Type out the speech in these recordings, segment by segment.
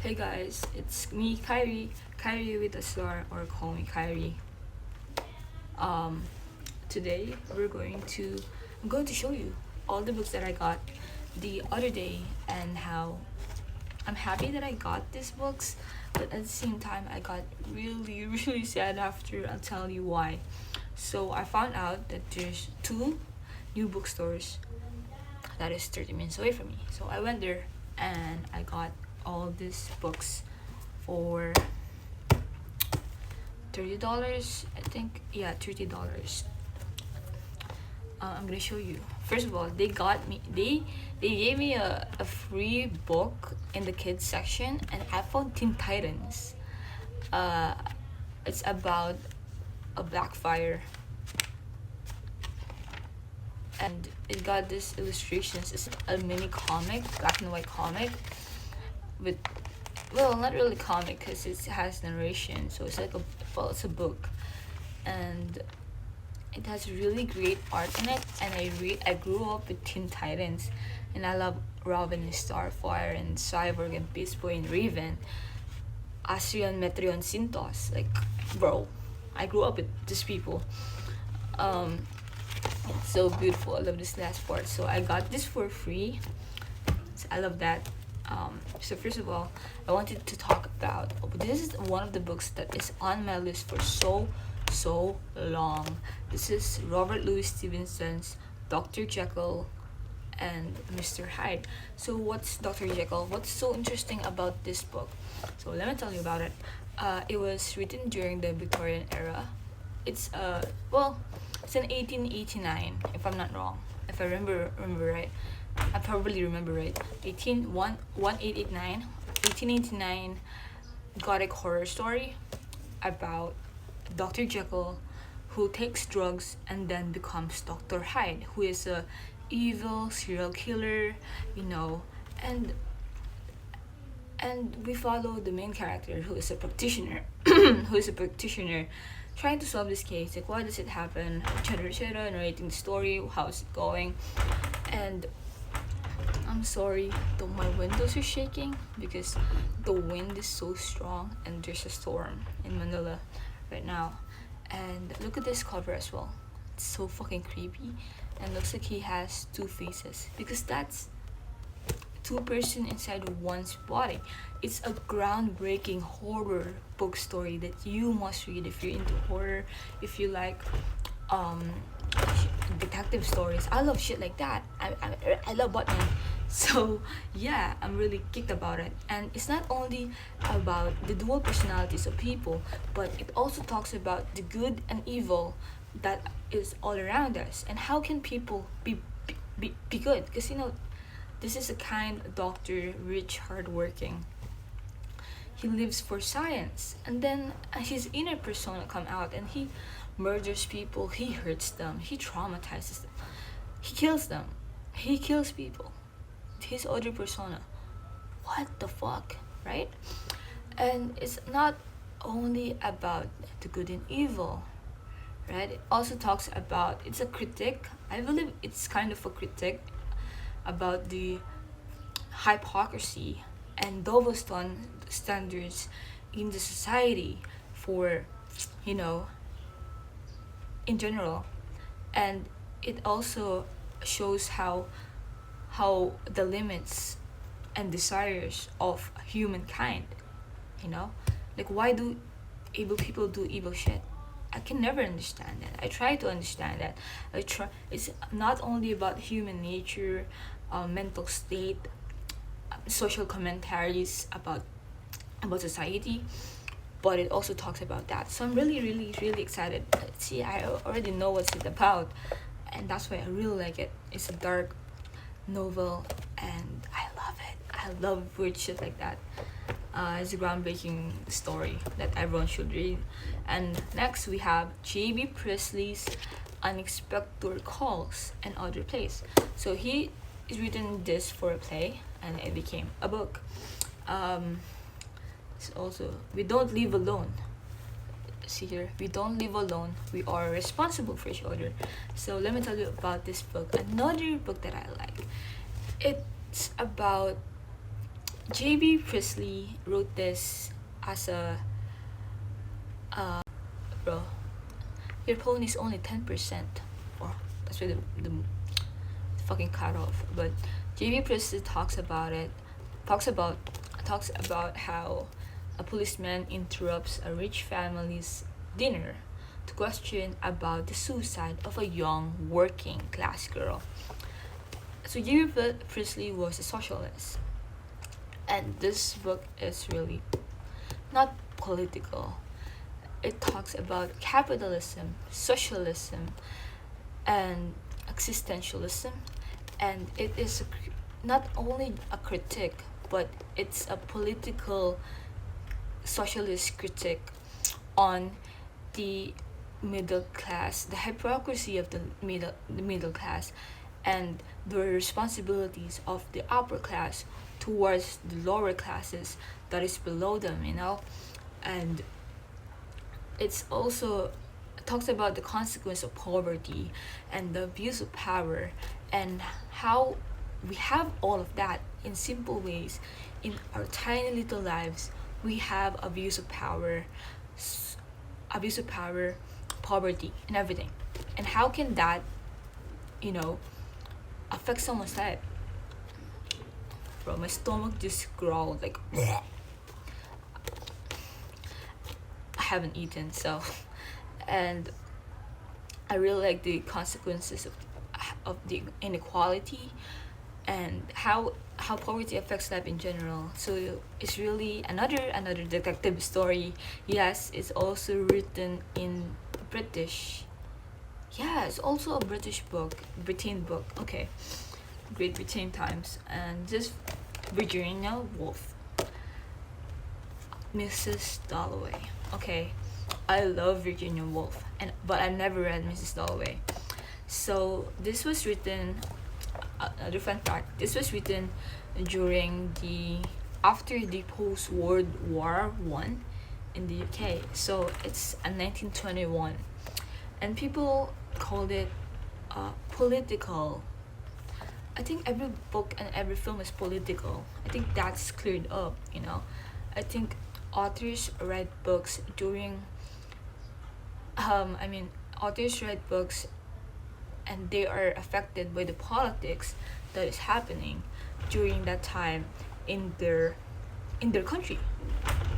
Hey guys, it's me, Kyrie. Kyrie with a star, or call me Kyrie. Um, Today I'm going to show you all the books that I got the other day and how I'm happy that I got these books, but at the same time I got really really sad after. I'll tell you why. So I found out that there's two new bookstores that is 30 minutes away from me. So I went there and I got all these books for $30, I think. Yeah, $30. I'm gonna show you. First of all, they gave me a free book in the kids section, and I found Teen Titans. Uh, it's about a Blackfire, and it got this illustrations. It's a mini comic, black and white comic, with, well, not really comic because it has narration. So it's like it's a book, and it has really great art in it. And I grew up with Teen Titans, and I love Robin and Starfire and Cyborg and Beast Boy and Raven, Asrion, Metreon, Synthos. Like, bro, I grew up with these people. Um, it's so beautiful. I love this last part. So I got this for free. So I love that. So first of all, I wanted to talk about, this is one of the books that is on my list for so long. This is Robert Louis Stevenson's Dr. Jekyll and Mr. Hyde. So what's Dr. Jekyll? What's so interesting about this book? So let me tell you about it. It was written during the Victorian era. It's it's in 1889, if I'm not wrong. If I remember right. I probably remember right. 1889 gothic horror story about Dr. Jekyll, who takes drugs and then becomes Dr. Hyde, who is a evil serial killer, and we follow the main character, who is a practitioner, trying to solve this case. Like, why does it happen, etc., narrating the story, how's it going. And I'm sorry, though my windows are shaking because the wind is so strong and there's a storm in Manila right now. And look at this cover as well. It's so fucking creepy, and looks like he has two faces, because that's two person inside one's body. It's a groundbreaking horror book story that you must read if you're into horror, if you like um detective stories. I love shit like that. I love Batman. So yeah, I'm really kicked about it. And it's not only about the dual personalities of people, but it also talks about the good and evil that is all around us, and how can people be good. Because this is a kind doctor, rich, hardworking. He lives for science, and then his inner persona come out, and he murders people, he hurts them, he traumatizes them, he kills them, he kills people. His other persona. What the fuck, right? And it's not only about the good and evil, right? It also talks about, it's a critique. I believe it's kind of a critique about the hypocrisy and double standards in the society for, in general. And it also shows how the limits and desires of humankind, like, why do evil people do evil shit? I can never understand that. I try to understand that. It's not only about human nature, mental state, social commentaries about society, but it also talks about that. So I'm really really really excited. See, I already know what's it about, and that's why I really like it. It's a dark novel, and I love it. I love weird shit like that. It's a groundbreaking story that everyone should read. And next we have J.B. Priestley's Unexpected Calls and Other Plays. So he is written this for a play, and it became a book. It's also, we don't live alone. See here, we don't live alone. We are responsible for each other. So let me tell you about this book. Another book that I like. It's about J.B. Priestley wrote this as a bro. Your phone is only 10%. Or that's where the fucking cut off. But J.B. Priestley talks about it. Talks about talks about how a policeman interrupts a rich family's dinner to question about the suicide of a young working class girl. So J.B. Priestley was a socialist, and this book is really not political. It talks about capitalism, socialism, and existentialism, and it is not only a critique, but it's a political socialist critique on the middle class, the hypocrisy of the middle class, and the responsibilities of the upper class towards the lower classes that is below them, and it's also talks about the consequence of poverty and the abuse of power, and how we have all of that in simple ways in our tiny little lives. We have abuse of power, poverty, and everything. And how can that, you know, affect someone's life? Bro, my stomach just growled like I haven't eaten, so. And I really like the consequences of the inequality, and how poverty affects life in general. So it's really another detective story. Yes, it's also written in British. Yeah, it's also a British book, Britain book. Okay, Great Britain Times, and this Virginia Woolf, Mrs. Dalloway. Okay, I love Virginia Woolf, but I never read Mrs. Dalloway. So this was written. Another fun fact: this was written during after the post-World War One in the UK. So it's a 1921, and people called it political. I think every book and every film is political. I think that's cleared up. I think authors write books during. Authors write books, and they are affected by the politics that is happening during that time in their country.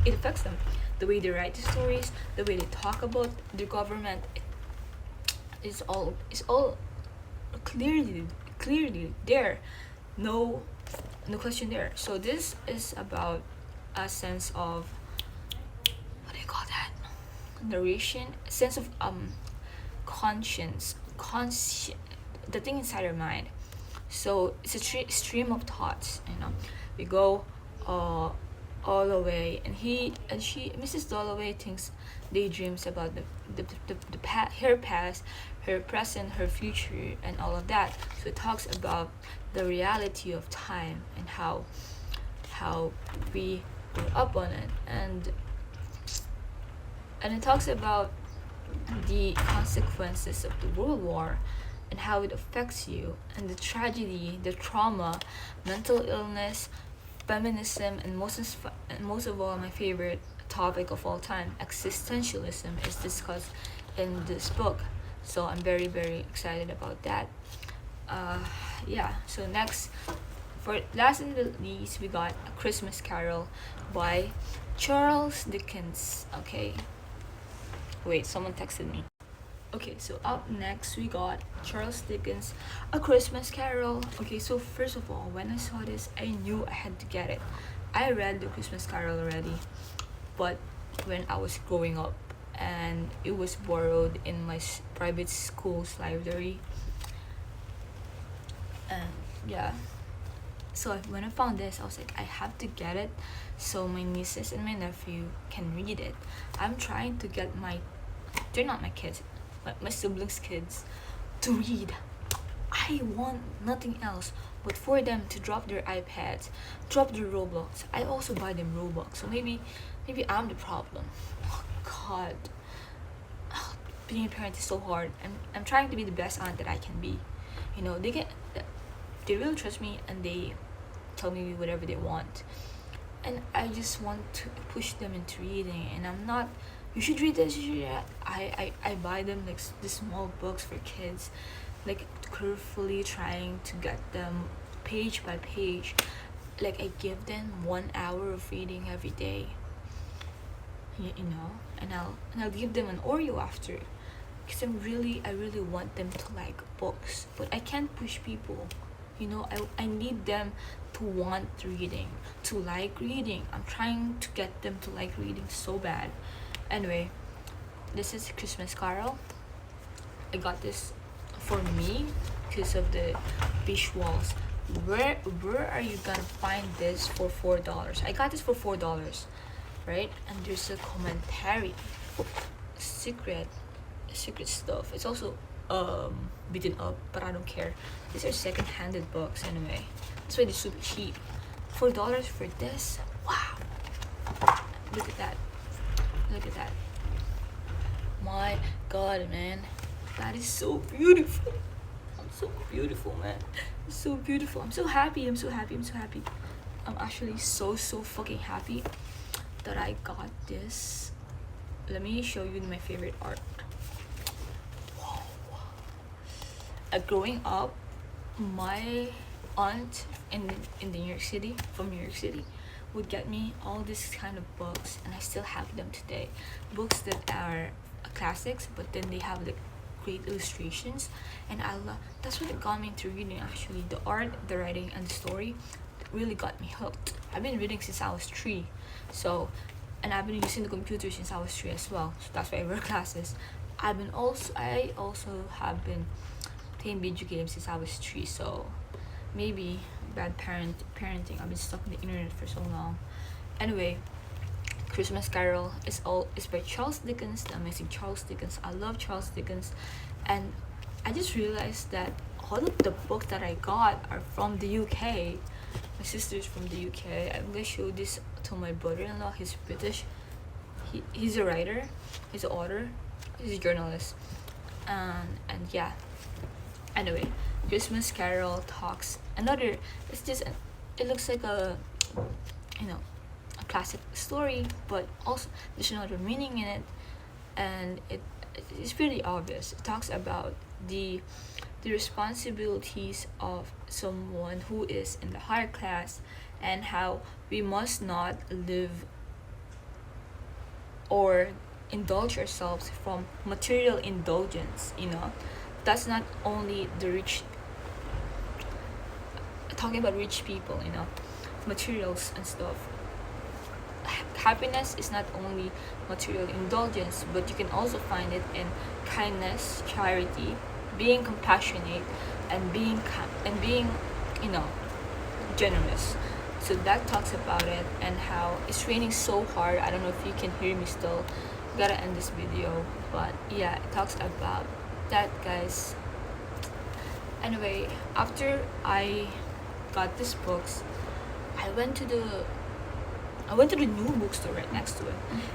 It affects them. The way they write the stories, the way they talk about the government, it's all clearly there. No question there. So this is about a sense of, what do you call that? Narration, sense of the thing inside our mind. So it's a stream of thoughts. We go all the way, and Mrs. Dalloway daydreams about her past, her present, her future, and all of that. So it talks about the reality of time and how we grew up on it, and it talks about the consequences of the World War and how it affects you, and the tragedy, the trauma, mental illness, feminism, and most of all, my favorite topic of all time, existentialism, is discussed in this book. So I'm very, very excited about that. So next, for last and the least, we got A Christmas Carol by Charles Dickens. Okay. Wait, someone texted me. Okay, so up next we got Charles Dickens' A Christmas Carol. Okay, so first of all, when I saw this, I knew I had to get it. I read The Christmas Carol already, but when I was growing up, and it was borrowed in my private school's library. And yeah, so when I found this, I was like, I have to get it so my nieces and my nephew can read it. I'm trying to get they're not my kids, but my siblings' kids, to read. I want nothing else but for them to drop their iPads, drop their Roblox. I also buy them Roblox, so maybe I'm the problem. Oh God, being a parent is so hard. I'm trying to be the best aunt that I can be. They really trust me, and they tell me whatever they want. and I just want to push them into reading. And I'm not, you should read this, you should read that. I buy them like the small books for kids, like carefully trying to get them page by page. Like I give them 1 hour of reading every day, you know, and I'll give them an Oreo after, because I really want them to like books, but I can't push people, you know. I need them to want reading, to like reading. I'm trying to get them to like reading so bad. Anyway, this is Christmas Carol. I got this for me because of the visuals. Where are you gonna find this for $4? I got this for $4, right? And there's a commentary, secret stuff. It's also beaten up, but I don't care. These are second-handed books anyway. That's why they're super cheap. $4 for this? Wow! Look at that. Look at that. My God, man, that is so beautiful. I'm so beautiful, man. I'm so beautiful. I'm so happy. I'm so happy. I'm so happy. I'm actually so fucking happy that I got this. Let me show you my favorite art. Whoa. Growing up, my aunt in New York City, from New York City, would get me all these kind of books, and I still have them today. Books that are classics, but then they have like great illustrations, and I love. That's what got me into reading. Actually, the art, the writing, and the story really got me hooked. I've been reading since I was 3, so, and I've been using the computer since I was 3 as well. So that's why I wear glasses. I also have been playing video games since I was 3. So maybe bad parenting. I've been stuck on the internet for so long. Anyway, Christmas Carol is by Charles Dickens, the amazing Charles Dickens. I love Charles Dickens, and I just realized that all of the books that I got are from the UK. My sister's from the UK. I'm gonna show this to my brother-in-law. He's British. He's a writer. He's an author. He's a journalist. And yeah. Anyway, Christmas Carol talks another. It's just it looks like a, you know, a classic story, but also there's another meaning in it, and it's pretty obvious. It talks about the responsibilities of someone who is in the higher class, and how we must not live or indulge ourselves from material indulgence, you know. That's not only the rich, talking about rich people, you know, materials and stuff. Happiness is not only material indulgence, but you can also find it in kindness, charity, being compassionate, and being you know, generous. So that talks about it, and how it's raining so hard. I don't know if you can hear me still. Gotta end this video, but yeah, it talks about that, guys. Anyway, after I got these books, I went to the new bookstore right next to it,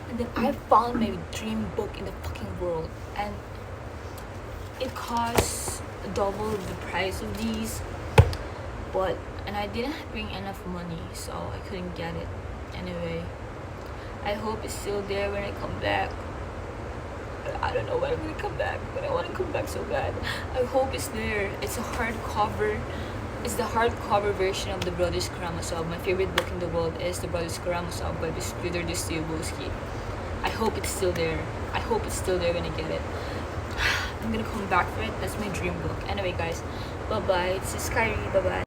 and then I found my dream book in the fucking world, and it costs double the price of these, and I didn't bring enough money, so I couldn't get it. Anyway, I hope it's still there when I come back. I don't know when I'm gonna come back, but I want to come back so bad. I hope it's there. It's a hardcover. It's the hardcover version of The Brothers Karamazov. My favorite book in the world is The Brothers Karamazov by Fyodor Dostoevsky. I hope it's still there. I hope it's still there when I get it. I'm gonna come back for it. That's my dream book. Anyway, guys, bye bye. This is Kyrie. Bye bye.